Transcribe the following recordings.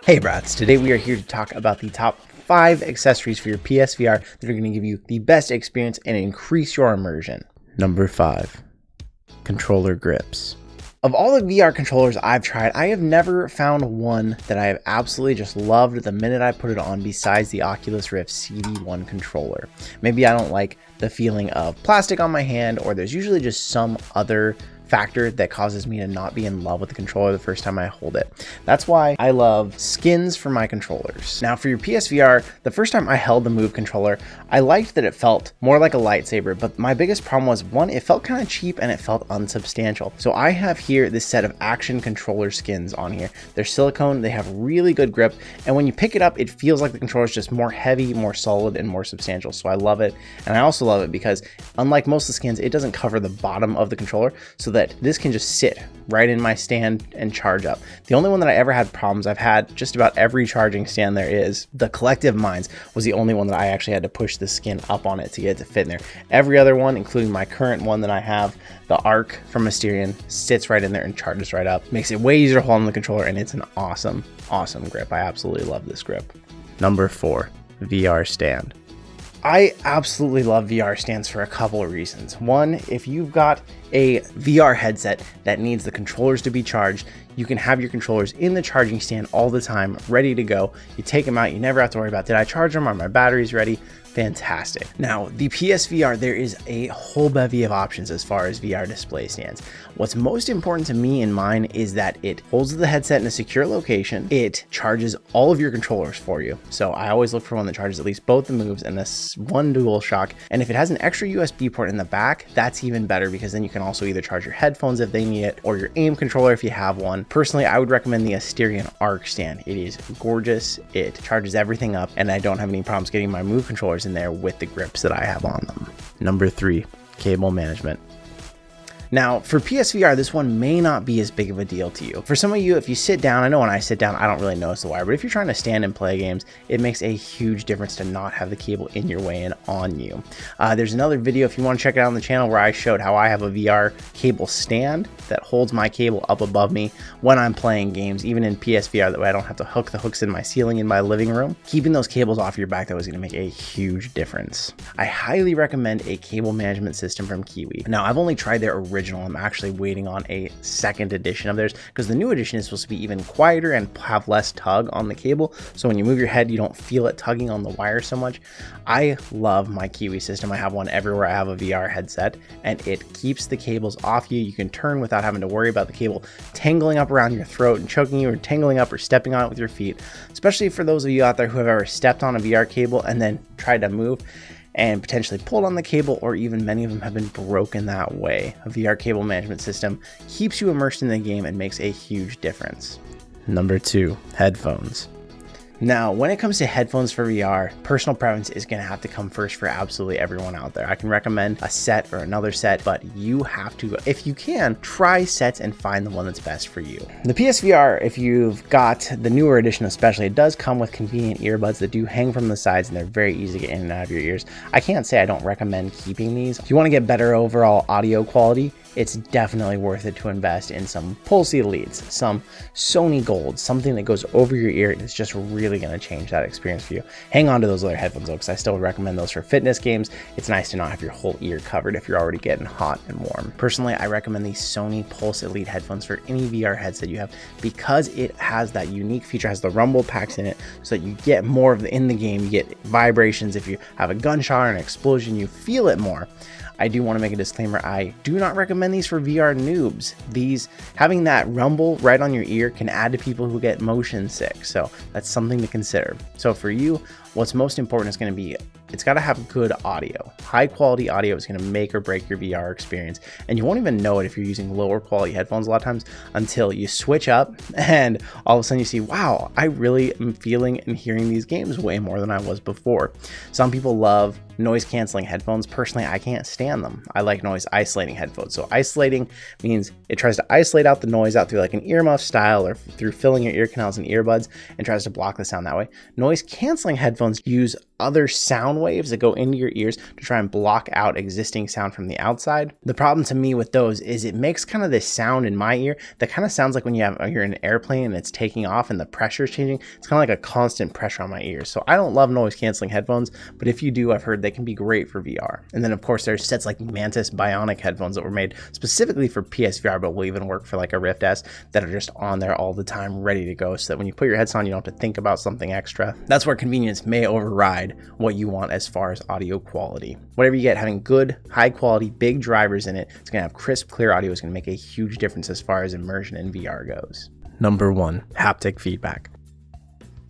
Hey brats, today we are here to talk about the top 5 accessories for your PSVR that are going to give you the best experience and increase your immersion. Number 5, controller grips. Of all the VR controllers I've tried, I have never found one that I have absolutely just loved the minute I put it on besides the Oculus Rift CD1 controller. Maybe I don't like the feeling of plastic on my hand, or there's usually just some other factor that causes me to not be in love with the controller the first time I hold it. That's why I love skins for my controllers. Now for your PSVR, the first time I held the Move controller, I liked that it felt more like a lightsaber, but my biggest problem was, one, it felt kind of cheap and it felt unsubstantial. So I have here this set of action controller skins on here. They're silicone, they have really good grip, and when you pick it up, it feels like the controller is just more heavy, more solid, and more substantial. So I love it, and I also love it because unlike most of the skins, it doesn't cover the bottom of the controller, so that this can just sit right in my stand and charge up. The only one that I ever had problems, I've had just about every charging stand there is. The Collective Minds was the only one that I actually had to push the skin up on it to get it to fit in there. Every other one, including my current one that I have, the Arc from Mysterion, sits right in there and charges right up. Makes it way easier to hold on the controller, and it's an awesome, awesome grip. I absolutely love this grip. Number 4, VR stand. I absolutely love VR stands for a couple of reasons. One, if you've got a VR headset that needs the controllers to be charged, you can have your controllers in the charging stand all the time, ready to go. You take them out, you never have to worry about, did I charge them? Are my batteries ready? Fantastic. Now, the PSVR, there is a whole bevy of options as far as VR display stands. What's most important to me in mine is that it holds the headset in a secure location. It charges all of your controllers for you. So I always look for one that charges at least both the Moves and this one DualShock. And if it has an extra USB port in the back, that's even better, because then you can also either charge your headphones if they need it, or your aim controller if you have one. Personally, I would recommend the Asterion Arc stand. It is gorgeous. It charges everything up, and I don't have any problems getting my Move controllers in there with the grips that I have on them. Number 3, cable management. Now, for PSVR, this one may not be as big of a deal to you. For some of you, if you sit down, I know when I sit down, I don't really notice the wire, but if you're trying to stand and play games, it makes a huge difference to not have the cable in your way and on you. There's another video, if you want to check it out on the channel, where I showed how I have a VR cable stand that holds my cable up above me when I'm playing games, even in PSVR, that way I don't have to hook the hooks in my ceiling in my living room. Keeping those cables off your back, that was going to make a huge difference. I highly recommend a cable management system from Kiwi. Now, I've only tried their original. I'm actually waiting on a second edition of theirs, because the new edition is supposed to be even quieter and have less tug on the cable, so when you move your head you don't feel it tugging on the wire so much. I love my Kiwi system. I have one everywhere I have a VR headset, and it keeps the cables off you. You can turn without having to worry about the cable tangling up around your throat and choking you, or tangling up or stepping on it with your feet, especially for those of you out there who have ever stepped on a VR cable and then tried to move and potentially pulled on the cable, or even many of them have been broken that way. A VR cable management system keeps you immersed in the game and makes a huge difference. Number 2, headphones. Now, when it comes to headphones for VR, personal preference is going to have to come first for absolutely everyone out there. I can recommend a set or another set, but you have to, if you can, try sets and find the one that's best for you. The PSVR, if you've got the newer edition especially, it does come with convenient earbuds that do hang from the sides, and they're very easy to get in and out of your ears. I can't say I don't recommend keeping these. If you want to get better overall audio quality, it's definitely worth it to invest in some Pulse Elites, some Sony Gold, something that goes over your ear and it's just really going to change that experience for you. Hang on to those other headphones though, because I still recommend those for fitness games. It's nice to not have your whole ear covered if you're already getting hot and warm. Personally, I recommend these Sony Pulse Elite headphones for any VR headset you have, because it has that unique feature, has the rumble packs in it, so that you get more of the in the game. You get vibrations. If you have a gunshot or an explosion, you feel it more. I do want to make a disclaimer. I do not recommend these for VR noobs. These, having that rumble right on your ear, can add to people who get motion sick. So that's something to consider. So for you, what's most important is going to be, it's got to have good audio. High quality audio is going to make or break your VR experience. And you won't even know it if you're using lower quality headphones a lot of times, until you switch up and all of a sudden you see, wow, I really am feeling and hearing these games way more than I was before. Some people love noise canceling headphones. Personally, I can't stand them. I like noise isolating headphones. So isolating means it tries to isolate out the noise out through like an earmuff style, or through filling your ear canals and earbuds, and tries to block the sound that way. Noise canceling headphones headphones use other sound waves that go into your ears to try and block out existing sound from the outside. The problem to me with those is it makes kind of this sound in my ear that kind of sounds like when you're in an airplane and it's taking off and the pressure is changing. It's kind of like a constant pressure on my ears. So I don't love noise canceling headphones, but if you do, I've heard they can be great for VR. And then of course there's sets like Mantis Bionic headphones that were made specifically for PSVR, but will even work for like a Rift S, that are just on there all the time, ready to go, so that when you put your headset on, you don't have to think about something extra. That's where convenience may override what you want as far as audio quality. Whatever you get, having good, high quality, big drivers in it, it's gonna have crisp, clear audio. Is gonna make a huge difference as far as immersion in VR goes. Number 1, haptic feedback.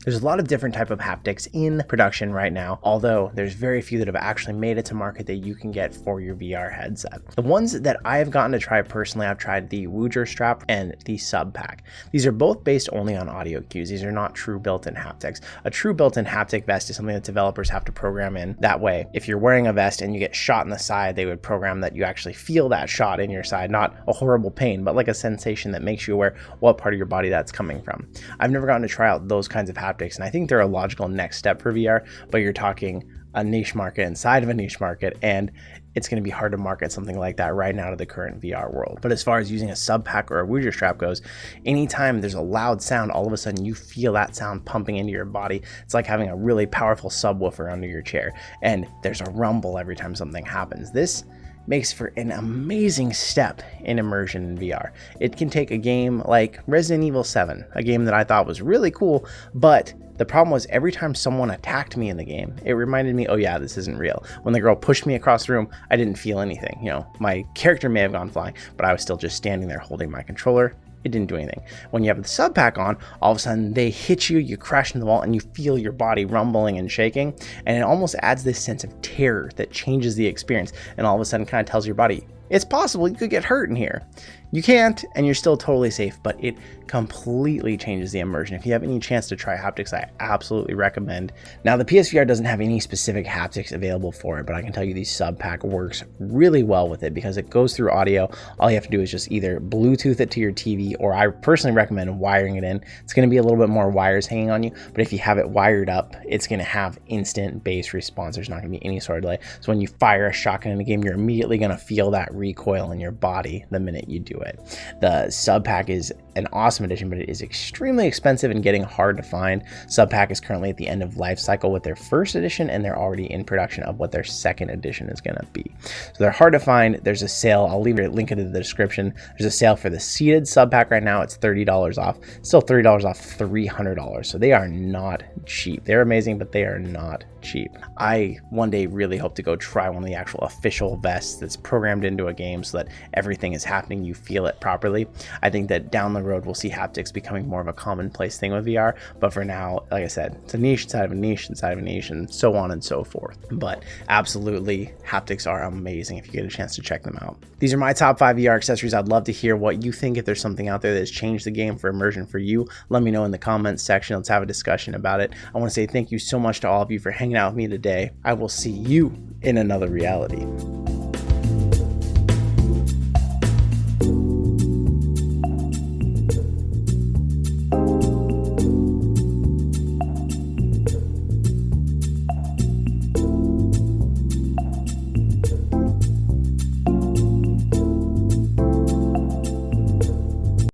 There's a lot of different type of haptics in production right now, although there's very few that have actually made it to market that you can get for your VR headset. The ones that I have gotten to try personally, I've tried the Woodger strap and the Sub Pack. These are both based only on audio cues. These are not true built-in haptics. A true built-in haptic vest is something that developers have to program in. That way, if you're wearing a vest and you get shot in the side, they would program that you actually feel that shot in your side, not a horrible pain, but like a sensation that makes you aware what part of your body that's coming from. I've never gotten to try out those kinds of haptics, and I think they're a logical next step for VR, but you're talking a niche market inside of a niche market, and it's going to be hard to market something like that right now to the current VR world. But as far as using a sub pack or a Woodger strap goes, anytime there's a loud sound, all of a sudden you feel that sound pumping into your body. It's like having a really powerful subwoofer under your chair, and there's a rumble every time something happens. This makes for an amazing step in immersion in VR. It can take a game like Resident Evil 7, a game that I thought was really cool, but the problem was every time someone attacked me in the game, it reminded me, oh yeah, this isn't real. When the girl pushed me across the room, I didn't feel anything. You know, my character may have gone flying, but I was still just standing there holding my controller. It didn't do anything. When you have the sub pack on, all of a sudden they hit you, you crash into the wall, and you feel your body rumbling and shaking. And it almost adds this sense of terror that changes the experience. And all of a sudden kind of tells your body, it's possible you could get hurt in here. You can't, and you're still totally safe, but it completely changes the immersion. If you have any chance to try haptics, I absolutely recommend. Now, the PSVR doesn't have any specific haptics available for it, but I can tell you the sub pack works really well with it because it goes through audio. All you have to do is just either Bluetooth it to your TV, or I personally recommend wiring it in. It's going to be a little bit more wires hanging on you, but if you have it wired up, it's going to have instant bass response. There's not going to be any sort of delay. So when you fire a shotgun in a game, you're immediately going to feel that recoil in your body the minute you do it. The sub pack is an awesome addition, but it is extremely expensive and getting hard to find. Sub pack is currently at the end of life cycle with their first edition, and they're already in production of what their second edition is going to be. So they're hard to find. There's a sale. I'll leave a link in the description. There's a sale for the seated sub pack right now. It's $30 off. Still $30 off $300. So they are not cheap. They're amazing, but they are not cheap. I one day really hope to go try one of the actual official vests that's programmed into a game so that everything is happening, you feel it properly. I think that down the road we'll see haptics becoming more of a commonplace thing with VR, but for now, like I said, it's a niche inside of a niche inside of a niche, and so on and so forth. But absolutely, haptics are amazing if you get a chance to check them out. These are my top 5 VR accessories. I'd love to hear what you think. If there's something out there that's changed the game for immersion for you, let me know in the comments section. Let's have a discussion about it. I want to say thank you so much to all of you for hanging out with me today. I will see you in another reality.